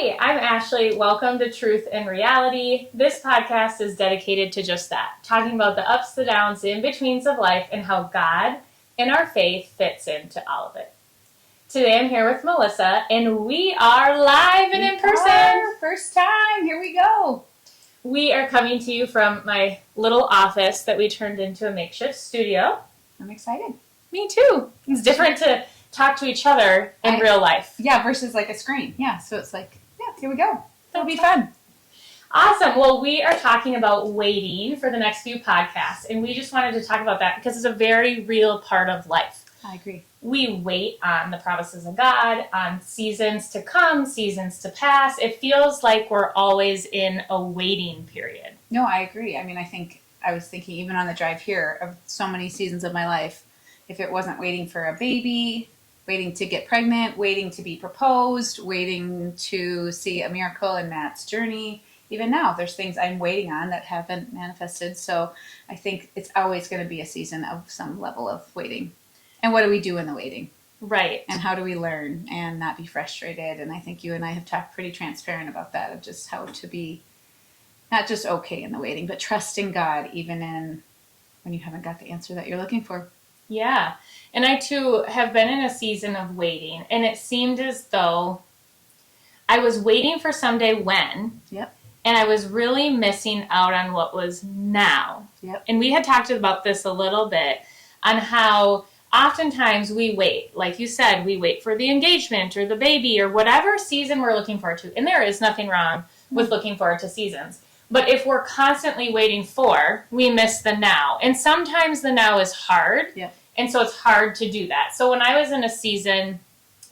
Hey, I'm Ashley. Welcome to Truth and Reality. This podcast is dedicated to just that, talking about the ups, the downs, the in-betweens of life, and how God and our faith fits into all of it. Today I'm here with Melissa, and we are live and in person. First time. Here we go. We are coming to you from my little office that we turned into a makeshift studio. I'm excited. Me too. It's different to talk to each other in real life. Yeah, versus like a screen. Yeah, so it's like, here we go. That'll be fun. Awesome. Well, we are talking about waiting for the next few podcasts, and we just wanted to talk about that because it's a very real part of life. I agree. We wait on the promises of God, on seasons to come, seasons to pass. It feels like we're always in a waiting period. No, I agree. I mean, I was thinking even on the drive here of so many seasons of my life, if it wasn't waiting for a baby, waiting to get pregnant, waiting to be proposed, waiting to see a miracle in Matt's journey. Even now, there's things I'm waiting on that haven't manifested. So I think it's always going to be a season of some level of waiting. And what do we do in the waiting? Right. And how do we learn and not be frustrated? And I think you and I have talked pretty transparent about that, of just how to be not just okay in the waiting, but trusting God even in when you haven't got the answer that you're looking for. Yeah. And I, too, have been in a season of waiting, and it seemed as though I was waiting for someday when, Yep. and I was really missing out on what was now. Yep. And we had talked about this a little bit on how oftentimes we wait. Like you said, we wait for the engagement or the baby or whatever season we're looking forward to. And there is nothing wrong with looking forward to seasons. But if we're constantly waiting for, we miss the now. And sometimes the now is hard. Yep. And so it's hard to do that. So when I was in a season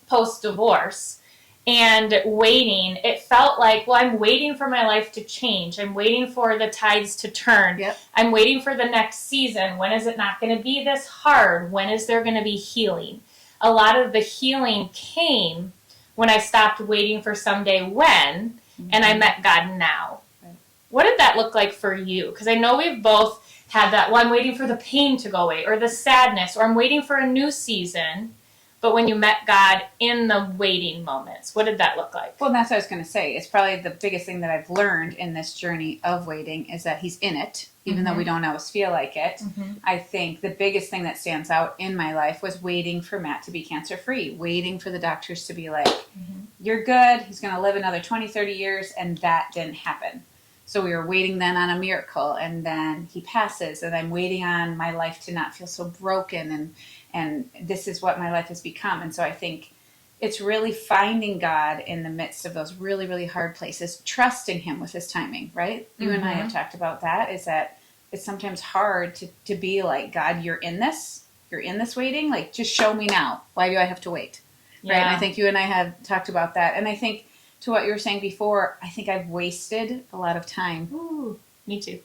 post-divorce and waiting, it felt like, well, I'm waiting for my life to change. I'm waiting for the tides to turn. Yep. I'm waiting for the next season. When is it not going to be this hard? When is there going to be healing? A lot of the healing came when I stopped waiting for someday when, and I met God now. Right. What did that look like for you? Because I know we've both had that, well, I'm waiting for the pain to go away, or the sadness, or I'm waiting for a new season. But when you met God in the waiting moments, what did that look like? Well, that's what I was going to say. It's probably the biggest thing that I've learned in this journey of waiting is that He's in it, even though we don't always feel like it. I think the biggest thing that stands out in my life was waiting for Matt to be cancer-free, waiting for the doctors to be like, you're good, he's going to live another 20, 30 years, and that didn't happen. So we were waiting then on a miracle, and then he passes, and I'm waiting on my life to not feel so broken, and this is what my life has become. And so I think it's really finding God in the midst of those really, really hard places, trusting Him with His timing, right? You and I have talked about that, is that it's sometimes hard to be like, God, you're in this waiting, like, just show me now. Why do I have to wait? Yeah. Right? And I think you and I have talked about that. And I think to what you were saying before, I think I've wasted a lot of time. Ooh, me too.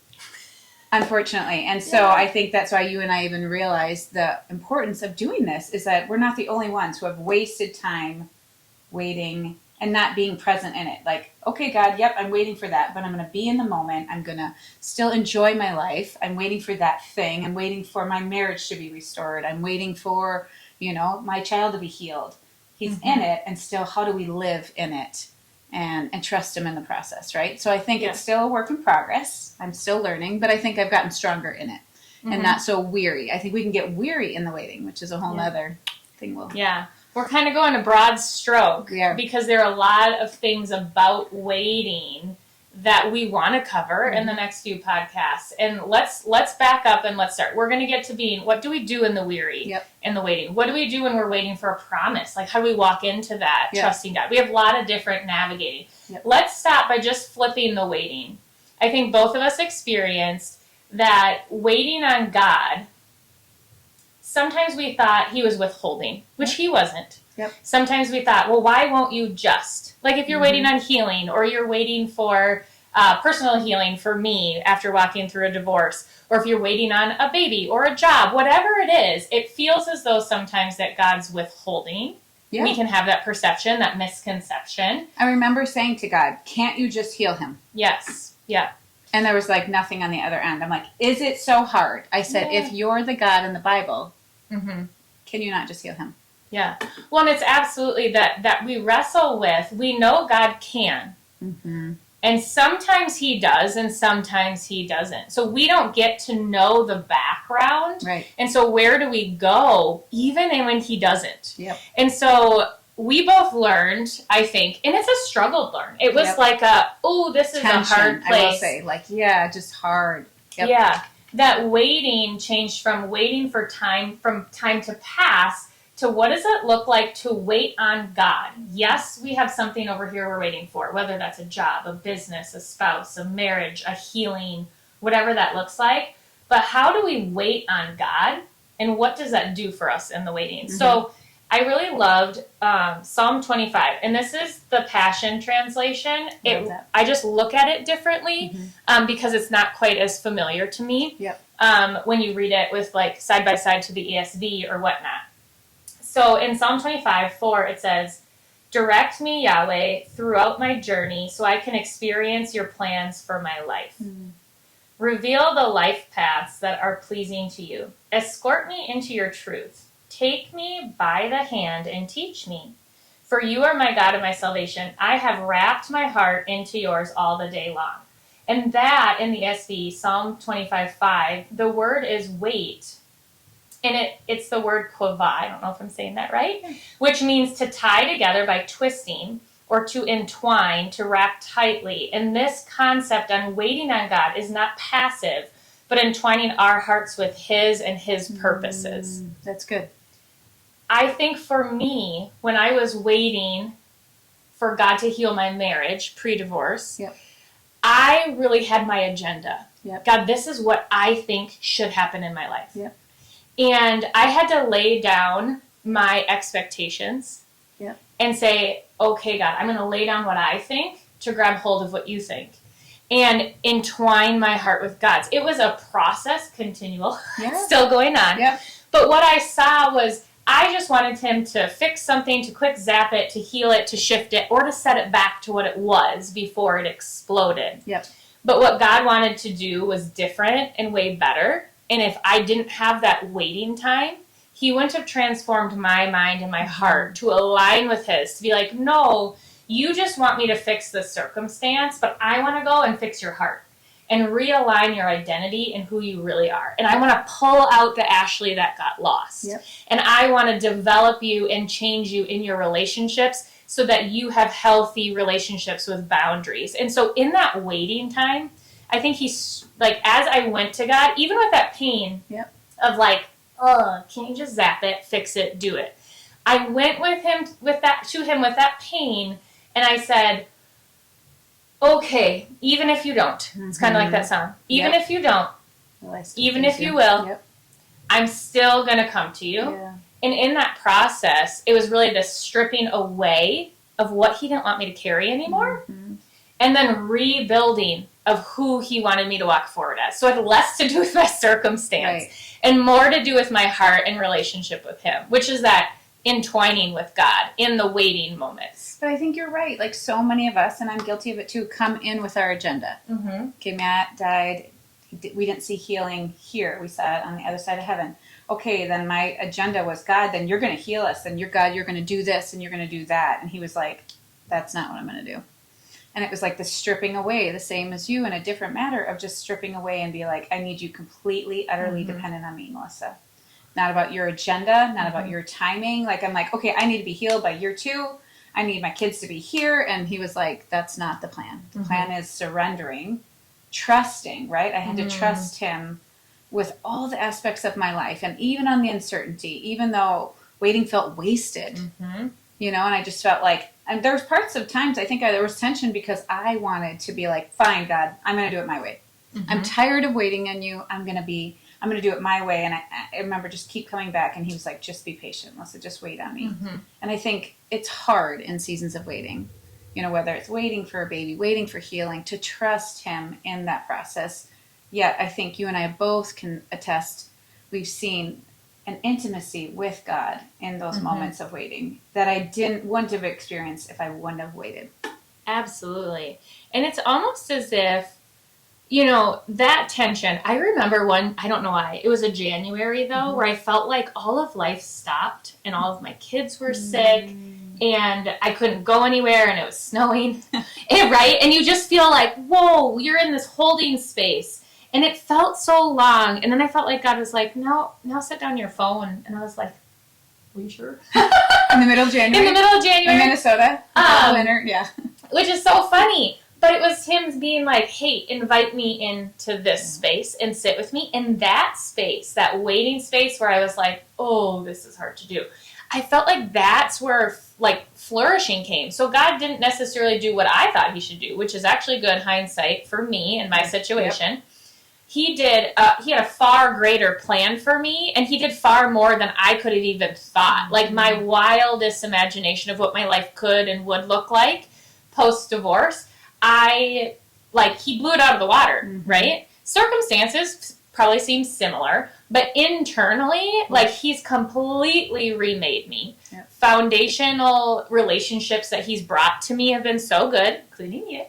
Unfortunately. And so I think that's why you and I even realized the importance of doing this, is that we're not the only ones who have wasted time waiting and not being present in it. Like, okay, God, yep, I'm waiting for that, but I'm going to be in the moment. I'm going to still enjoy my life. I'm waiting for that thing. I'm waiting for my marriage to be restored. I'm waiting for, my child to be healed. He's in it, and still, how do we live in it? And trust Him in the process, right? So I think it's still a work in progress. I'm still learning, but I think I've gotten stronger in it and not so weary. I think we can get weary in the waiting, which is a whole nother thing. We're kind of going a broad stroke We are. because there are a lot of things about waiting that we want to cover in the next few podcasts. And let's back up and let's start. We're going to get to being, what do we do in the weary and the waiting? What do we do when we're waiting for a promise? Like, how do we walk into that, trusting God? We have a lot of different navigating. Let's stop by just flipping the waiting. I think both of us experienced that waiting on God, sometimes we thought He was withholding, which He wasn't. Sometimes we thought, well, why won't you just? Like, if you're waiting on healing, or you're waiting for personal healing for me after walking through a divorce, or if you're waiting on a baby or a job, whatever it is, it feels as though sometimes that God's withholding. Yeah. We can have that perception, that misconception. I remember saying to God, can't you just heal him? Yes. Yeah. And there was like nothing on the other end. I'm like, is it so hard? I said, if you're the God in the Bible, can you not just heal him? Yeah. Well, and it's absolutely that we wrestle with, we know God can. Mm-hmm. And sometimes he does, and sometimes he doesn't. So we don't get to know the background. Right. And so where do we go, even when he doesn't? Yep. And so we both learned, I think, and it's a struggle to learn. It was like this is tension, a hard place. I will say, just hard. Yep. Yeah. That waiting changed from waiting for time to pass to what does it look like to wait on God? Yes, we have something over here we're waiting for, whether that's a job, a business, a spouse, a marriage, a healing, whatever that looks like. But how do we wait on God? And what does that do for us in the waiting? Mm-hmm. So I really loved Psalm 25. And this is the Passion Translation. I just look at it differently because it's not quite as familiar to me when you read it with side by side to the ESV or whatnot. So in Psalm 25:4, it says, "Direct me, Yahweh, throughout my journey so I can experience your plans for my life. Mm-hmm. Reveal the life paths that are pleasing to you. Escort me into your truth. Take me by the hand and teach me. For you are my God and my salvation. I have wrapped my heart into yours all the day long." And that, in the ESV, Psalm 25:5, the word is wait. And it's the word kovah, I don't know if I'm saying that right, which means to tie together by twisting or to entwine, to wrap tightly. And this concept on waiting on God is not passive, but entwining our hearts with his and his purposes. That's good. I think for me, when I was waiting for God to heal my marriage, pre-divorce, I really had my agenda. God, this is what I think should happen in my life. And I had to lay down my expectations and say, okay, God, I'm going to lay down what I think to grab hold of what you think and entwine my heart with God's. It was a process, continual, still going on. But what I saw was I just wanted him to fix something, to quick zap it, to heal it, to shift it, or to set it back to what it was before it exploded. But what God wanted to do was different and way better. And if I didn't have that waiting time, he wouldn't have transformed my mind and my heart to align with his, to be like, no, you just want me to fix the circumstance, but I want to go and fix your heart and realign your identity and who you really are. And I want to pull out the Ashley that got lost. And I want to develop you and change you in your relationships so that you have healthy relationships with boundaries. And so in that waiting time, I think he's as I went to God, even with that pain of can't you just zap it, fix it, do it? I went with him with that pain, and I said, okay, even if you don't, it's kind of like that song. Even if you don't, even if you will, I'm still gonna come to you. And in that process, it was really the stripping away of what he didn't want me to carry anymore, and then rebuilding of who he wanted me to walk forward as. So it had less to do with my circumstance and more to do with my heart and relationship with him, which is that entwining with God in the waiting moments. But I think you're right. So many of us, and I'm guilty of it too, come in with our agenda. Okay, Matt died. We didn't see healing here. We saw it on the other side of heaven. Okay, then my agenda was, God, then you're going to heal us. And God, you're going to do this and you're going to do that. And he was like, that's not what I'm going to do. And it was like the stripping away, the same as you in a different matter of just stripping away and be like, I need you completely, utterly dependent on me, Melissa. Not about your agenda, not about your timing. I'm like, okay, I need to be healed by year 2. I need my kids to be here. And he was like, that's not the plan. The plan is surrendering, trusting, right? I had to trust him with all the aspects of my life. And even on the uncertainty, even though waiting felt wasted, and I just felt and there was parts of times I think there was tension because I wanted to be like, fine, God, I'm going to do it my way. I'm tired of waiting on you. I'm going to do it my way. And I remember just keep coming back. And he was like, just be patient, Melissa, just wait on me. And I think it's hard in seasons of waiting, whether it's waiting for a baby, waiting for healing, to trust him in that process. Yet I think you and I both can attest, we've seen an intimacy with God in those moments of waiting that I wouldn't have experienced if I wouldn't have waited. Absolutely. And it's almost as if that tension, I remember one, I don't know why, it was a January though, where I felt like all of life stopped and all of my kids were sick and I couldn't go anywhere and it was snowing, right? And you just feel like, whoa, you're in this holding space. And it felt so long. And then I felt like God was like, now set down your phone. And I was like, are you sure? In the middle of January? In the middle of January. In Minnesota? Winter, yeah. Which is so funny. But it was him being like, hey, invite me into this space and sit with me. In that space, that waiting space where I was like, oh, this is hard to do. I felt like that's where flourishing came. So God didn't necessarily do what I thought he should do, which is actually good hindsight for me and my situation. Yep. He had a far greater plan for me, and he did far more than I could have even thought. Like my wildest imagination of what my life could and would look like post-divorce, he blew it out of the water, right? Circumstances probably seem similar, but internally, he's completely remade me. Yep. Foundational relationships that he's brought to me have been so good, including you.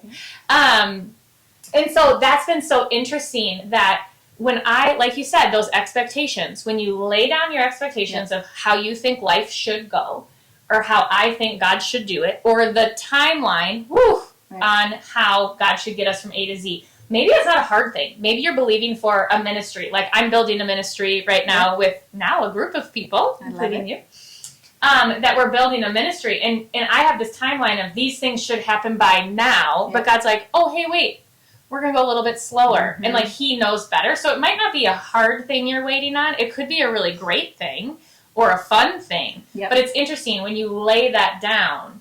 And so that's been so interesting that when like you said, those expectations, when you lay down your expectations of how you think life should go, or how I think God should do it, or the timeline, on how God should get us from A to Z. Maybe it's not a hard thing. Maybe you're believing for a ministry. Like I'm building a ministry right now with a group of people, including you, that we're building a ministry. And I have this timeline of these things should happen by now, but God's like, oh, hey, wait, we're going to go a little bit slower. And he knows better. So it might not be a hard thing you're waiting on. It could be a really great thing or a fun thing. Yep. But it's interesting when you lay that down.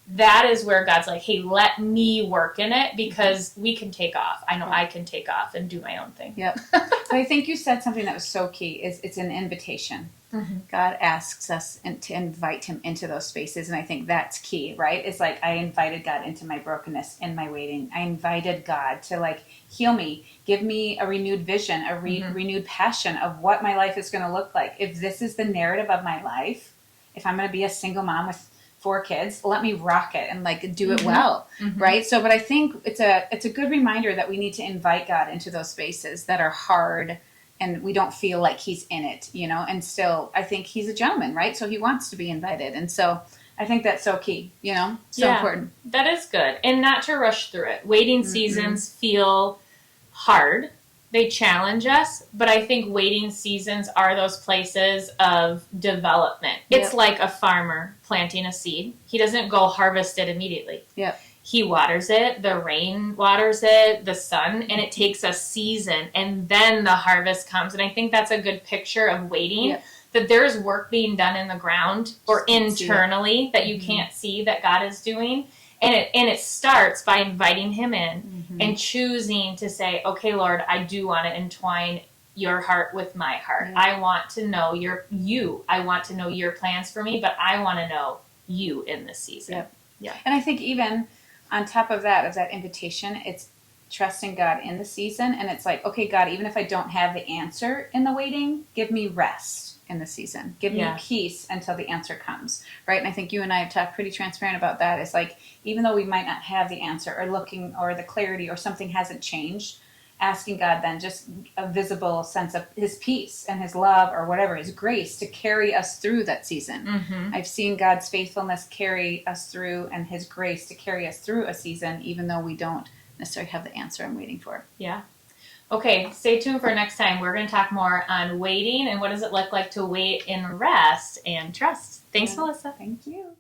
That is where God's like, hey, let me work in it because we can take off. I know I can take off and do my own thing. Yep. But I think you said something that was so key is it's an invitation. Mm-hmm. God asks us to invite him into those spaces. And I think that's key, right? It's like I invited God into my brokenness and my waiting. I invited God to heal me, give me a renewed vision, a renewed passion of what my life is going to look like. If this is the narrative of my life, if I'm going to be a single mom with 4 kids, let me rock it and do it well, right? So, but I think it's a good reminder that we need to invite God into those spaces that are hard and we don't feel like he's in it, and still I think he's a gentleman, right? So he wants to be invited. And so I think that's so key, so important. That is good. And not to rush through it. Waiting seasons feel hard. They challenge us, but I think waiting seasons are those places of development. Yep. It's like a farmer planting a seed. He doesn't go harvest it immediately. Yep. He waters it, the rain waters it, the sun, and it takes a season, and then the harvest comes. And I think that's a good picture of waiting, that there's work being done in the ground or internally that you can't see that God is doing. And it starts by inviting him in and choosing to say, okay, Lord, I do want to entwine your heart with my heart. Yeah. I want to know you. I want to know your plans for me, but I want to know you in this season. Yep. Yeah. And I think even on top of that invitation, it's trusting God in the season. And it's like, okay, God, even if I don't have the answer in the waiting, give me rest in the season. Give me peace until the answer comes, right? And I think you and I have talked pretty transparent about that. It's like, even though we might not have the answer or looking or the clarity or something hasn't changed, asking God then just a visible sense of his peace and his love or whatever, his grace to carry us through that season. I've seen God's faithfulness carry us through and his grace to carry us through a season, even though we don't necessarily have the answer I'm waiting for. Yeah. Okay, stay tuned for next time. We're going to talk more on waiting and what does it look like to wait in rest and trust. Thanks, Melissa. Thank you.